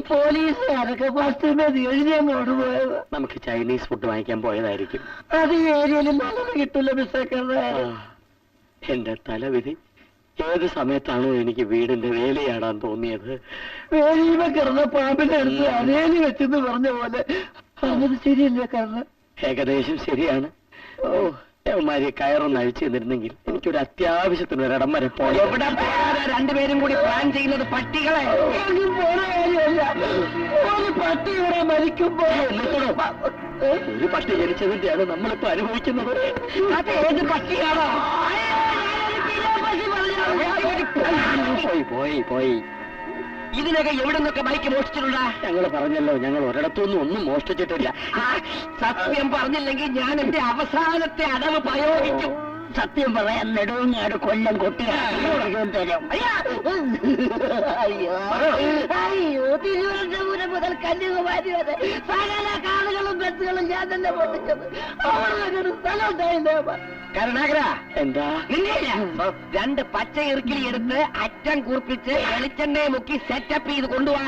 പോലീസുകാരൊക്കെ ബസ്സിന് എഴുതിയങ്ങോട്ട് പോയത്. നമുക്ക് ചൈനീസ് ഫുഡ് വാങ്ങിക്കാൻ പോയതായിരിക്കും. അത് ഈ ഏരിയയിൽ നല്ലത് കിട്ടില്ല മിസ്സേക്കല്ലേ. എന്റെ തലവിധി. ഏത് സമയത്താണോ എനിക്ക് വീടിന്റെ വേലയാടാൻ തോന്നിയത്. വേലിയുമ കിടന്ന പാമ്പിന്റെ അടുത്ത് അരേലി വെച്ചെന്ന് പറഞ്ഞ പോലെ. അത് ശരിയല്ലേ കാരണം? ഏകദേശം ശരിയാണ്. ഓ, യവന്മാരെ കയറൊന്ന് അഴിച്ചു തന്നിരുന്നെങ്കിൽ എനിക്കൊരു അത്യാവശ്യത്തിന് ഒരിടം വരെ പോയി. എവിടെ പോകാതെ രണ്ടുപേരും കൂടി പ്ലാൻ ചെയ്യുന്നത് പട്ടികളെ പോണ കാര്യമല്ല. ഒരു പട്ടി ഇവിടെ മരിക്കുമ്പോ ഒരു പട്ടി ജനിച്ചതിന്റെയാണ് നമ്മളിപ്പോ അനുഭവിക്കുന്നത്. അത് ഏത് പട്ടിയാണോ? പോയി പോയി പോയി. ഇതിനൊക്കെ എവിടെ നിന്നൊക്കെ ബൈക്ക് മോഷ്ടിച്ചിട്ടുണ്ടാ? ഞങ്ങൾ പറഞ്ഞല്ലോ, ഞങ്ങൾ ഒരിടത്തുനിന്നും ഒന്നും മോഷ്ടിച്ചിട്ടില്ല. സത്യം പറഞ്ഞില്ലെങ്കിൽ ഞാൻ എന്റെ അവസാനത്തെ അടവ് പ്രയോഗിക്കും. സത്യം പറയാൻ നെടുങ്ങാട് കൊല്ലം കൊട്ടിയും തരും. അയ്യോ അയ്യോ, തിരുവനന്തപുരം മുതൽ കന്യാകുമാരി വരെ സകല കാറുകളും ബസ്സുകളും ഞാൻ തന്നെ പൊട്ടിച്ചത്. അവിടെ ഒരു സ്ഥലം ഉണ്ടായില്ലേ കരുണാകര? എന്താ? രണ്ട് പച്ച ഇറുക്കിലി എടുത്ത് അറ്റം കൂർപ്പിച്ച് വെളിച്ചെണ്ണയെ മുക്കി സെറ്റപ്പ് ചെയ്ത് കൊണ്ടുപോവാ.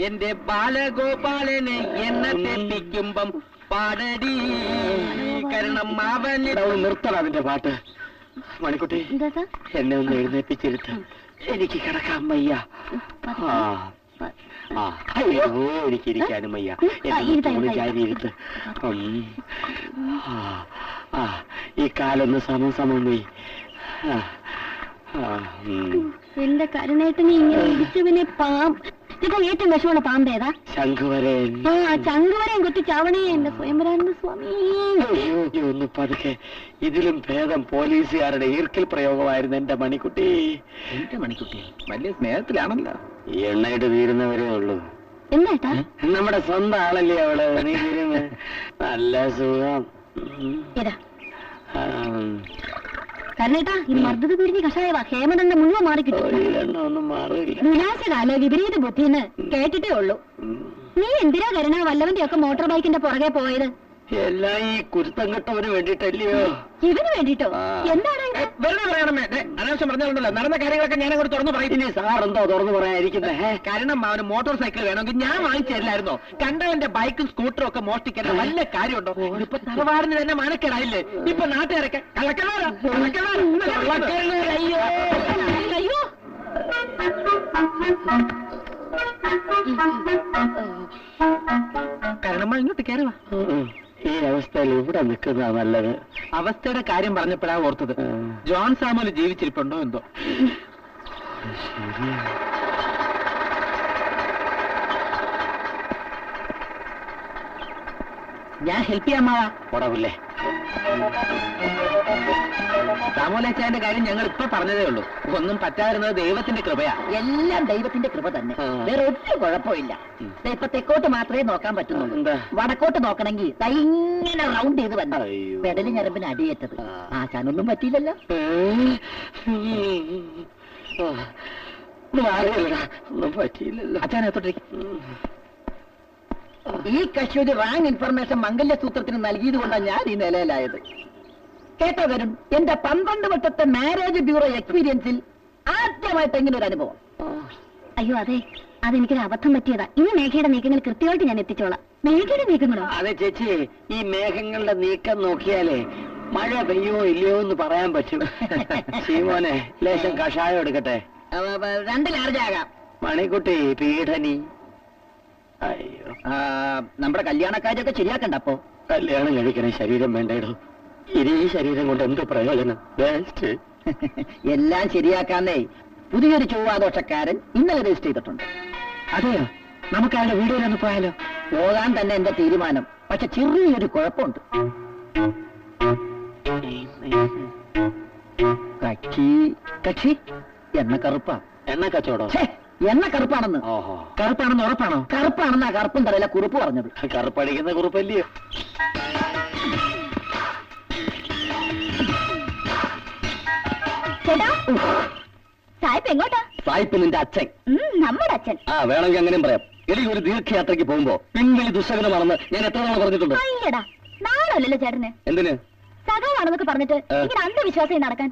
എന്റെ ബാലഗോപാലനെ എന്നെ തെറ്റിക്കുമ്പം പാടടി കരണം അവനെ. നിർത്തണം അതിന്റെ പാട്ട്. മണിക്കുട്ടി, എന്നെ ഒന്ന് എഴുന്നേപ്പിച്ചിരുത്ത്. എനിക്ക് കിടക്കാൻ വയ്യ. അയ്യോ, എനിക്കിരിക്കാനും വയ്യ. ഇരുത്ത്. ഈ കാലൊന്ന് സമം പോയി. എന്റെ കരുണേട്ടനെ ഇങ്ങനെ ഇടിച്ചവനെ ചേട്ടാ ഏറ്റവും വിഷമുള്ള പാമ്പേതാ? ശംഖുവരൻ. ശംഖുവരൻ കൊത്തി ചാവണേ എന്റെ സ്വയംവരാനന്ദ സ്വാമി. ഒന്ന് പതുക്കെ. ഇതിലും ഭേദം പോലീസുകാരുടെ ഈർക്കിൽ പ്രയോഗമായിരുന്നു എന്റെ മണിക്കുട്ടി. എന്റെ മണിക്കുട്ടി വലിയ സ്നേഹത്തിലാണല്ലോ. എണ്ണയിട്ട് തീരുന്നവരേ ഉള്ളൂ. എന്താ? നമ്മുടെ സ്വന്തം ആളല്ലേ അവള്. നീ തീരുന്ന നല്ല സുഖം. കരുണേട്ടാ, ഈ മർദ്ദത പിടിച്ച് കഷായവാ. ഹേമദണ്ഡ മുഴുവൻ മാറിക്കിട്ടും. വിനാശകാല വിപരീത ബുദ്ധിന്ന് കേട്ടിട്ടേ ഉള്ളൂ. നീ എന്തിനാ കരുണ വല്ലവന്റെ ഒക്കെ മോട്ടോർ ബൈക്കിന്റെ പുറകെ പോയത്? എല്ലാം ഈ കുരുത്തം കെട്ടവന് വേണ്ടിട്ടല്ലയോ? ഇവന് വേണ്ടിട്ടോ? എന്താണ് വെറുതെ പറയണമേ. അനാവശ്യം പറഞ്ഞാലുണ്ടല്ലോ, നടന്ന കാര്യങ്ങളൊക്കെ ഞാൻ അങ്ങോട്ട് തുറന്നു പറയും. ഇനി സാറെന്തോ തുറന്നു പറയാതിരിക്കുന്നത്? കാരണം അവന് മോട്ടോർ സൈക്കിൾ വേണമെങ്കിൽ ഞാൻ വാങ്ങിച്ചു തരില്ലായിരുന്നോ? കണ്ടവന്റെ ബൈക്കും സ്കൂട്ടറും ഒക്കെ മോഷ്ടിക്കേണ്ട വല്ല കാര്യമുണ്ടോ? ഇപ്പൊ തറവാടിന് തന്നെ മാനക്കേടായില്ലേ? ഇപ്പൊ നാട്ടുകാരൊക്കെ കാരണമ്മ ഇങ്ങോട്ട് കയറുവാ. ഈ അവസ്ഥയിൽ ഇവിടെ നിൽക്കുന്നതാ നല്ലത്. അവസ്ഥയുടെ കാര്യം പറഞ്ഞപ്പോഴാ ഓർത്തത്. ജോൺ സാമുവൽ ജീവിച്ചിരിപ്പുണ്ടോ എന്തോ. ഞാൻ ഹെൽപ്പ് ചെയ്യാമാ. പോടാവില്ലേ? സാമൂലച്ചാന്റെ കാര്യം ഞങ്ങൾ ഇപ്പൊ പറഞ്ഞതേ ഉള്ളൂ. ഒന്നും പറ്റാതിരുന്നത് ദൈവത്തിന്റെ കൃപയാ. എല്ലാം ദൈവത്തിന്റെ കൃപ തന്നെ, വേറെ ഒരു കുഴപ്പമില്ല. ഇപ്പൊ തെക്കോട്ട് മാത്രമേ നോക്കാൻ പറ്റുന്നുള്ളൂ. വടക്കോട്ട് നോക്കണമെങ്കിൽ ഇങ്ങനെ റൗണ്ട് ചെയ്ത് വന്നു. പെടലി ഞരമ്പിന് അടിയേറ്റത്. ആശാനൊന്നും പറ്റിയില്ലല്ലോ. ഒന്നും പറ്റിയില്ലല്ലോ. അച്ഛനെത്തോട്ടേക്ക് ഈ കക്ഷി ഒരു റാങ് ഇൻഫർമേഷൻ മംഗല്യസൂത്രത്തിന് നൽകിയത് കൊണ്ടാണ് ഞാൻ ഈ നിലയിലായത്. കേട്ടോ വരും, എന്റെ 12 വർഷത്തെ മാരേജ് ബ്യൂറോ എക്സ്പീരിയൻസിൽ ആദ്യമായിട്ട് എങ്ങനെ ഒരു അനുഭവം. അയ്യോ അതെ, അതെനിക്കൊരു അബദ്ധം പറ്റിയതാ. ഇനി മേഘയുടെ നീക്കങ്ങൾ കൃത്യമായിട്ട് ഞാൻ എത്തിച്ചോളാം. മേഘയുടെ നീക്കങ്ങളോ? അതെ ചേച്ചി, ഈ മേഘങ്ങളുടെ നീക്കം നോക്കിയാലേ മഴ പെയ്യോ ഇല്ലയോ എന്ന് പറയാൻ പറ്റും. ശീമോനെ ലേശം കഷായം എടുക്കട്ടെ? 2 ലാർജ് ആകാം. മണിക്കുട്ടി പീഡനി. അയ്യോ, നമ്മുടെ കല്യാണക്കാരൊക്കെ ശരിയാക്കണ്ട. അപ്പോ കല്യാണം കഴിക്കണ ശരീരം വേണ്ടോ? ഇനി ഈ ശരീരം കൊണ്ട് എന്ത് പ്രയോജനം? എല്ലാം ശരിയാക്കാന്നേ പുതിയൊരു ചൊവ്വാദോഷക്കാരൻ ഇന്നലെ രജിസ്റ്റർ ചെയ്തിട്ടുണ്ട്. അതെയോ? നമുക്ക് അയാളുടെ വീഡിയോയിലൊന്ന് പോയാലോ? പോകാൻ തന്നെ എന്റെ തീരുമാനം. പക്ഷെ ചെറിയൊരു കുഴപ്പമുണ്ട്. കക്ഷി എണ്ണ കറുപ്പാ. എണ്ണ കച്ചവടം? എണ്ണ കറുപ്പാണെന്ന്. കറുപ്പാണെന്ന് ഉറപ്പാണോ? കറുപ്പാണെന്നാ കറുപ്പും തലയില കുറുപ്പ് പറഞ്ഞത്. കറുപ്പടിക്കുന്ന കുറുപ്പല്ലയോ? ചേട്ടാ, സായിപ്പ് എങ്ങോട്ടാ? സായിപ്പ് നിന്റെ അച്ഛൻ. നമ്മുടെ അച്ഛൻ. വേണമെങ്കിൽ അങ്ങനെയും പറയാം. എടി, ഒരു ദീർഘയാത്രയ്ക്ക് പോകുമ്പോ പിൻവലി ദുസ്സഹനമാണെന്ന് ഞാൻ എത്ര തവണ പറഞ്ഞിട്ടുണ്ട്. ഇല്ലടാ, നാളല്ലോ ചേട്ടന് എന്തിന്? സഖാവാണെന്നൊക്കെ പറഞ്ഞിട്ട് ഇങ്ങനെ അന്ധവിശ്വാസം നടക്കാൻ.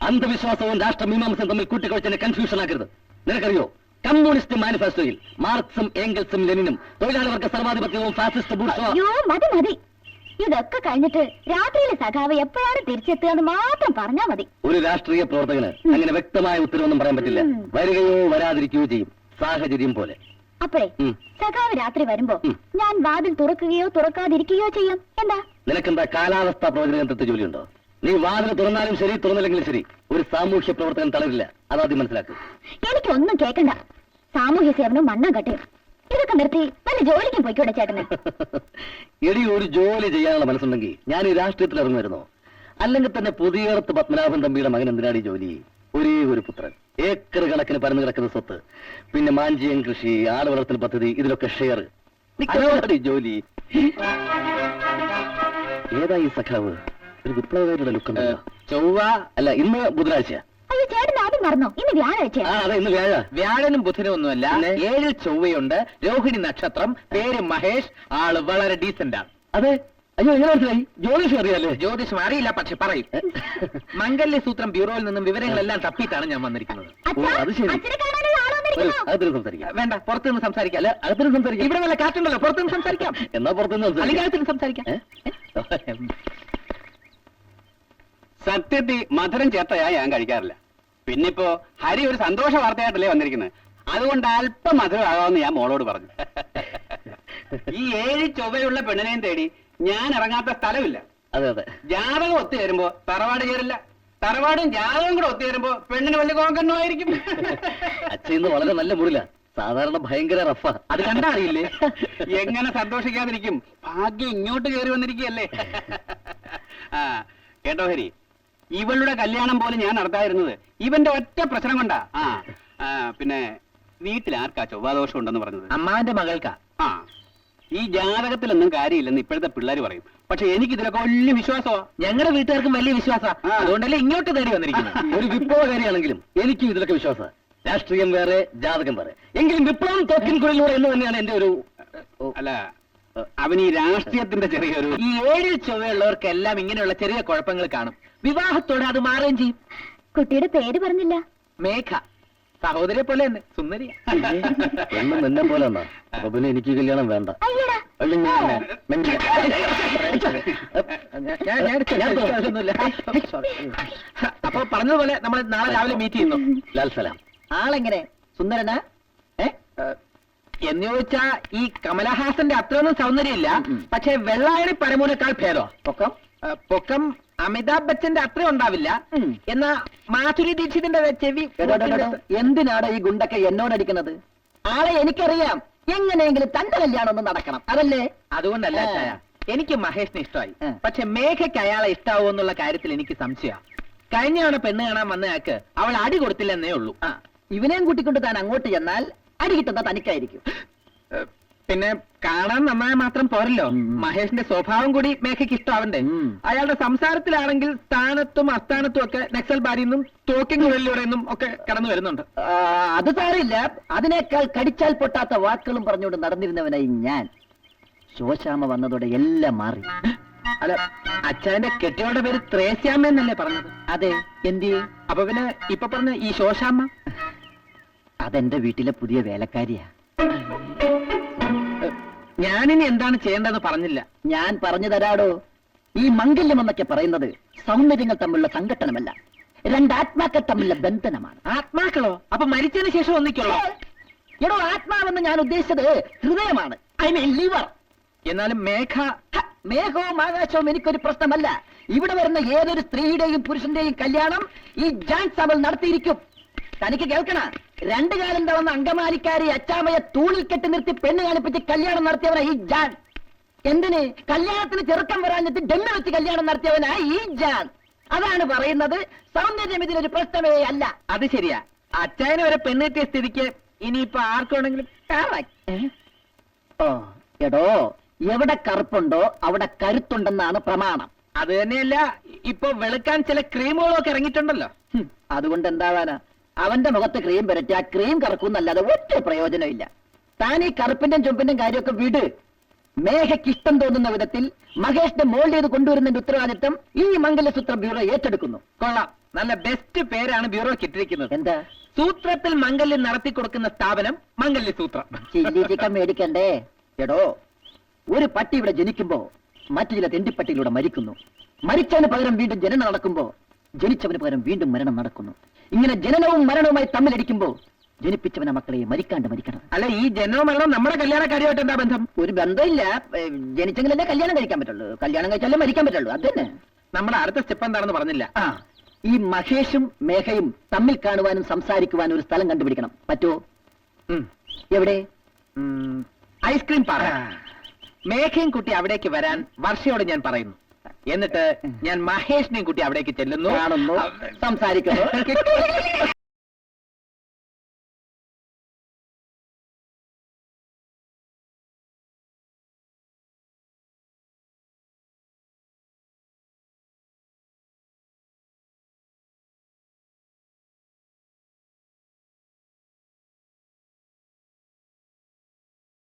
അന്ധവിശ്വാസവും രാഷ്ട്രമീമാംസയും തമ്മിൽ കൂട്ടിക്കുഴച്ചതിനെ കൺഫ്യൂഷൻ ആക്കരുത്. നിനക്കറിയോ, കമ്മ്യൂണിസ്റ്റ് മാനിഫെസ്റ്റോയിൽ മാർക്സും ഏംഗൽസും ലെനിനും തൊഴിലാളി വർഗ സർവാധിപത്യവും ഫാസിസ്റ്റ് ബൂർഷ്വാ. അയ്യോ മതി മതി, ഇതൊക്കെ കഴിഞ്ഞിട്ട് രാത്രിയിലെ സഖാവ് എപ്പോഴാണ് തിരിച്ചെത്തുക എന്ന് മാത്രം പറഞ്ഞാ മതി. ഒരു രാഷ്ട്രീയ പ്രവർത്തകന് അങ്ങനെ വ്യക്തമായ ഉത്തരവൊന്നും പറയാൻ പറ്റില്ല. വരികയോ വരാതിരിക്കുകയോ ചെയ്യും, സാഹചര്യം പോലെ. അപ്പഴേ സഖാവ് രാത്രി വരുമ്പോ ഞാൻ വാതിൽ തുറക്കുകയോ തുറക്കാതിരിക്കുകയോ ചെയ്യാം. എന്താ? നിനക്കെന്താ കാലാവസ്ഥാ പ്രവചനത്തിൽ ജോലിയുണ്ടോ? നീ വാതിൽ തുറന്നാലും ശരി, തുറന്നില്ലെങ്കിലും ശരി, ഒരു സാമൂഹ്യ പ്രവർത്തകൻ തളരില്ല. അതാദ്യം മനസ്സിലാക്കും. എനിക്കൊന്നും കേൾക്കണ്ട. സാമൂഹ്യ സേവനവും മണ്ണാങ്കട്ടെ ഇതൊക്കെ നിർത്തി വല്ല ജോലിക്കും പോയിക്കൂടെ ചേട്ടന്? എടി, ഒരു ജോലി ചെയ്യാനുള്ള മനസ്സുണ്ടെങ്കിൽ ഞാൻ ഈ രാഷ്ട്രീയത്തിൽ ഇറങ്ങുമായിരുന്നോ? അല്ലെങ്കിൽ തന്നെ പുതിയടത്ത് പത്മനാഭൻ തമ്പിയുടെ മകൻ എന്തിനാടി ജോലി? ഒരേ ഒരു പുത്രൻ, ഏക്കർ കണക്കിന് പരന്നു കിടക്കുന്ന സ്വത്ത്, പിന്നെ മാഞ്ചിയം കൃഷി, ആട് വളർത്തൽ പദ്ധതി, ഇതിലൊക്കെ ഷെയർ. ജോലി ഏതാ ഈ സഖാവ്? ഒരു വിപ്ലവകാരിയുടെ ലുക്കുണ്ടല്ലോ. ചൊവ്വ അല്ല, ഇന്ന് ബുധനാഴ്ച. അയ്യോ ചേട്ടൻ ആദ്യം പറഞ്ഞോ, ഇന്ന് വ്യാഴാഴ്ച. അതെ, ഇന്ന് വ്യാഴ. വ്യാഴനും ബുധനും ഒന്നുമല്ല, 7 ചൊവ്വയുണ്ട്, രോഹിണി നക്ഷത്രം, പേര് മഹേഷ്, ആള് വളരെ ഡീസന്റ് ആണ്. അതെ. അയ്യോ, എങ്ങനെ മനസ്സിലായി? ജ്യോതിഷം അറിയാലേ? ജ്യോതിഷം അറിയില്ല, പക്ഷെ പറയും. മംഗല്യ സൂത്രം ബ്യൂറോയിൽ നിന്നും വിവരങ്ങളെല്ലാം തപ്പിയിട്ടാണ് ഞാൻ വന്നിരിക്കുന്നത്. അത് ശരി. അച്ഛനെ കാണാനൊരു ആള് വന്നിരിക്കുന്നു. അകത്തുനിന്ന് സംസാരിക്കാം. വേണ്ട, പുറത്തുനിന്ന് സംസാരിക്കാം. അല്ല, അകത്തുനിന്ന് സംസാരിക്കാം. ഇവിടെ വല്ല കാറ്റുണ്ടല്ലോ, പുറത്തുനിന്ന് സംസാരിക്കാം. എന്നാ പുറത്തുനിന്ന് അല്ലെങ്കിൽ അകത്തുനിന്ന് സംസാരിക്കാം. സത്യത്തിൽ മധുരം ചേർത്തയാ ഞാൻ കഴിക്കാറില്ല. പിന്നിപ്പോ ഹരി ഒരു സന്തോഷ വാർത്തയായിട്ടല്ലേ വന്നിരിക്കുന്നത്. അതുകൊണ്ട് അല്പം മധുരം ആകാമെന്ന് ഞാൻ മോളോട് പറഞ്ഞു. ഈ 7 ചൊവ്വയുള്ള പെണ്ണിനെയും തേടി ഞാൻ ഇറങ്ങാത്ത സ്ഥലമില്ല. അതെ അതെ. ജാതകം ഒത്തുചേരുമ്പോ തറവാട് ചേരില്ല, തറവാടും ജാതകം കൂടെ ഒത്തുചേരുമ്പോ പെണ്ണിന് വലിയ കോങ്കണ്ണോ ആയിരിക്കും. അച്ഛൻ ഇന്ന് വളരെ നല്ല മുറില, സാധാരണ ഭയങ്കര റഫ. അത് കണ്ടാ അറിയില്ലേ? എങ്ങനെ സന്തോഷിക്കാതിരിക്കും? ഭാഗ്യം ഇങ്ങോട്ട് കയറി വന്നിരിക്കുകയല്ലേ. ആ കേട്ടോ ഹരി, ഇവളുടെ കല്യാണം പോലും ഞാൻ നടത്താതിരുന്നത് ഇവന്റെ ഒറ്റ പ്രശ്നം കൊണ്ടാ. പിന്നെ വീട്ടിൽ ആർക്കാ ചൊവ്വാദോഷം ഉണ്ടെന്ന് പറഞ്ഞത്? അമ്മാന്റെ മകൾക്കാ. ആ, ഈ ജാതകത്തിലൊന്നും കാര്യമില്ലെന്ന് ഇപ്പോഴത്തെ പിള്ളേർ പറയും. പക്ഷെ എനിക്ക് ഇതിലൊക്കെ വലിയ വിശ്വാസമാ. ഞങ്ങളുടെ വീട്ടുകാർക്കും വലിയ വിശ്വാസമാണ്. അതുകൊണ്ടല്ലേ ഇങ്ങോട്ട് തേടി വന്നിരിക്കുന്നത്. ഒരു വിപ്ലവകാരിയാണെങ്കിലും എനിക്കും ഇതിലൊക്കെ വിശ്വാസം. രാഷ്ട്രീയം വേറെ, ജാതകം വേറെ, എങ്കിലും വിപ്ലവം തോക്കിൻകുഴലിലൂടെ എന്ന് തന്നെയാണ് എന്റെ ഒരു. അല്ല, അവൻ ഈ രാഷ്ട്രീയത്തിന്റെ ചെറിയൊരു. ഈ 7 ചൊവ്വയുള്ളവർക്കെല്ലാം ഇങ്ങനെയുള്ള ചെറിയ കുഴപ്പങ്ങൾ കാണും. വിവാഹത്തോടെ അത് മാറുകയും ചെയ്യും. കുട്ടിയുടെ പേര് പറഞ്ഞില്ല. മേഘ, സഹോദരിയെ പോലെ തന്നെ സുന്ദരിയാ. എന്നും എന്നെ പോലെ എന്നാ. അപ്പൊ പിന്നെ എനിക്ക് കല്യാണം വേണ്ട. അയ്യടാ, അപ്പൊ പറഞ്ഞതുപോലെ നമ്മൾ നാളെ രാവിലെ മീറ്റ് ചെയ്യുന്നു. ലാൽ സലാം. ആളെങ്ങനെ? സുന്ദരനാ? എന്ന് ചോദിച്ചാ ഈ കമലഹാസന്റെ അത്രയൊന്നും സൗന്ദര്യമില്ല. പക്ഷെ വെള്ളായണി പരമൂനേക്കാൾ ഭേദം. പൊക്കം അമിതാഭ് ബച്ചന്റെ അത്രയും ഉണ്ടാവില്ല. എന്നാ മാധുരി ദീക്ഷിതിന്റെ ചെവി. എന്തിനാണ് ഈ ഗുണ്ടൊക്കെ എന്നോടടിക്കുന്നത്? ആളെ എനിക്കറിയാം. എങ്ങനെയെങ്കിലും തന്റെ കല്യാണം ഒന്ന് നടക്കണം, അതല്ലേ? അതുകൊണ്ടല്ല ചായ, എനിക്ക് മഹേഷിനെ ഇഷ്ടമായി. പക്ഷെ മേഘയ്ക്ക് അയാളെ ഇഷ്ടാവോ എന്നുള്ള കാര്യത്തിൽ എനിക്ക് സംശയം. കഴിഞ്ഞ തവണ പെണ്ണ് കാണാൻ വന്നയാൾക്ക് അവൾ അടി കൊടുത്തില്ലെന്നേ ഉള്ളൂ. ഇവനെയും കൂട്ടിക്കൊണ്ട് താൻ അങ്ങോട്ട് ചെന്നാൽ അടി കിട്ടുന്ന തനിക്കായിരിക്കും. പിന്നെ കാണാൻ നന്നായി മാത്രം പോരല്ലോ, മഹേഷിന്റെ സ്വഭാവം കൂടി മേഘയ്ക്ക് ഇഷ്ടാവണ്ടേ? അയാളുടെ സംസാരത്തിലാണെങ്കിൽ സ്ഥാനത്തും അസ്ഥാനത്തും ഒക്കെ നക്സൽ ബാരിന്നും തോക്കിംഗ് കുഴലിലൂടെ നിന്നും ഒക്കെ കടന്നു വരുന്നുണ്ട്. അത് സാറില്ല. അതിനേക്കാൾ കടിച്ചാൽ പൊട്ടാത്ത വാക്കുകളും പറഞ്ഞുകൊണ്ട് നടന്നിരുന്നവനായി ഞാൻ. ശോശാമ വന്നതോടെ എല്ലാം മാറി. അല്ല, അച്ഛന്റെ കെട്ടിയോടെ പേര് ത്രേസ്യാമ്മ എന്നല്ലേ പറഞ്ഞത്? അതെ. എന്തിയെ? അപ്പൊ പിന്നെ ഇപ്പൊ പറഞ്ഞ ഈ ശോശാമ്മ അതെന്റെ വീട്ടിലെ പുതിയ വേലക്കാരിയാ. ഞാനിനി എന്താണ് ചെയ്യേണ്ടതെന്ന് പറഞ്ഞില്ല. ഞാൻ പറഞ്ഞു തരാടോ. ഈ മംഗല്യം എന്നൊക്കെ പറയുന്നത് സൗന്ദര്യങ്ങൾ തമ്മിലുള്ള സംഘട്ടനമല്ല, രണ്ടാത്മാക്കൾ തമ്മിലുള്ള ബന്ധനമാണ്. ആത്മാക്കളോ? അപ്പൊ മരിച്ചതിന് ശേഷം ഒന്നിക്കുള്ളോ? എടോ, ആത്മാവെന്ന് ഞാൻ ഉദ്ദേശിച്ചത് ഹൃദയമാണ്. I mean liver. എന്നാലും മേഘവും ആകാശവും എനിക്കൊരു പ്രശ്നമല്ല. ഇവിടെ വരുന്ന ഏതൊരു സ്ത്രീയുടെയും പുരുഷന്റെയും കല്യാണം ഈ ജാൻ സഭൽ നടത്തിയിരിക്കും. തനിക്ക് കേൾക്കണ, 2 കാലം തവണ അങ്കമാലിക്കാരി അച്ചാമയെ തൂണിൽ കെട്ടി നിർത്തി പെണ്ണ് കാണിപ്പിച്ച് കല്യാണം നടത്തിയവനാ ഈ ജാൻ. എന്തിന്? കല്യാണത്തിന് ചെറുക്കം വരാഞ്ഞിട്ട് ഡെമ്മി വെച്ച് കല്യാണം നടത്തിയവനാ ഈ ജാൻ. അതാണ് പറയുന്നത്. സൗന്ദര്യം ഇതിനൊരു പ്രശ്നമേ അല്ല. അത് ശരിയാ. അച്ചായന് വരെ പെണ്ണെത്തിയ സ്ഥിതിക്ക് ഇനിയിപ്പൊ ആർക്കുണ്ടെങ്കിലും ഓ എടോ, എവിടെ കറുപ്പുണ്ടോ അവിടെ കരുത്തുണ്ടെന്നാണ് പ്രമാണം. അത് തന്നെയല്ല, ഇപ്പൊ വെളുക്കാൻ ചില ക്രീമുകളൊക്കെ ഇറങ്ങിയിട്ടുണ്ടല്ലോ. അതുകൊണ്ട് എന്താവാനാ? അവന്റെ മുഖത്ത് ക്രീം പുരട്ടി ആ ക്രീം കറക്കുന്നല്ലാതെ ഒറ്റ പ്രയോജനമില്ല. താൻ ഈ കറുപ്പിന്റെയും ചുമ്പിന്റെയും കാര്യമൊക്കെ വിട്. മേഘയ്ക്ക് ഇഷ്ടം തോന്നുന്ന വിധത്തിൽ മഹേഷിനെ മോൾഡ് ചെയ്ത് കൊണ്ടുവരുന്നതിന്റെ ഉത്തരവാദിത്തം ഈ മംഗലസൂത്ര ബ്യൂറോ ഏറ്റെടുക്കുന്നു. കൊള്ളാം, നല്ല ബെസ്റ്റ് പേരാണ് ബ്യൂറോക്ക് ഇട്ടിരിക്കുന്നത്. എന്താ സൂത്രത്തിൽ മംഗല്യം നടത്തി കൊടുക്കുന്ന സ്ഥാപനം മംഗല്യ സൂത്രം. ചില്ലി ചിക്കൻ മേടിക്കണ്ടേ? എടോ, ഒരു പട്ടി ഇവിടെ ജനിക്കുമ്പോ മറ്റു ചില തെണ്ടിപ്പട്ടിയിലൂടെ മരിക്കുന്നു. മരിച്ചവന് പകരം വീണ്ടും ജനനം നടക്കുമ്പോ ജനിച്ചവന് പകരം വീണ്ടും മരണം നടക്കുന്നു. ഇങ്ങനെ ജനനവും മരണവുമായി തമ്മിലടിക്കുമ്പോ ജനിപ്പിച്ചവനെ മക്കളെ മരിക്കാണ്ട് മരിക്കണം. അല്ല, ഈ ജനവും മരണവും നമ്മുടെ കല്യാണ കാര്യമായിട്ട് എന്താ ബന്ധം? ഒരു ബന്ധമില്ല. ജനിച്ചെങ്കിലല്ലേ കല്യാണം കഴിക്കാൻ പറ്റുള്ളൂ. കല്യാണം കഴിച്ചാലേ മരിക്കാൻ പറ്റുള്ളൂ. അത് തന്നെ. നമ്മുടെ അടുത്ത സ്റ്റെപ്പ് എന്താണെന്ന് പറഞ്ഞില്ല. ആ, ഈ മഹേഷും മേഘയും തമ്മിൽ കാണുവാനും സംസാരിക്കുവാനും ഒരു സ്ഥലം കണ്ടുപിടിക്കണം. പറ്റുമോ? എവിടെ? ഐസ്ക്രീം പാറ. മേഘയും കുട്ടി അവിടേക്ക് വരാൻ വർഷയോട് ഞാൻ പറയുന്നു. എന്നിട്ട് ഞാൻ മഹേഷിനെയും കുട്ടി അവിടേക്ക് ചെല്ലുന്നു, കാണുന്നു, സംസാരിക്കുന്നു.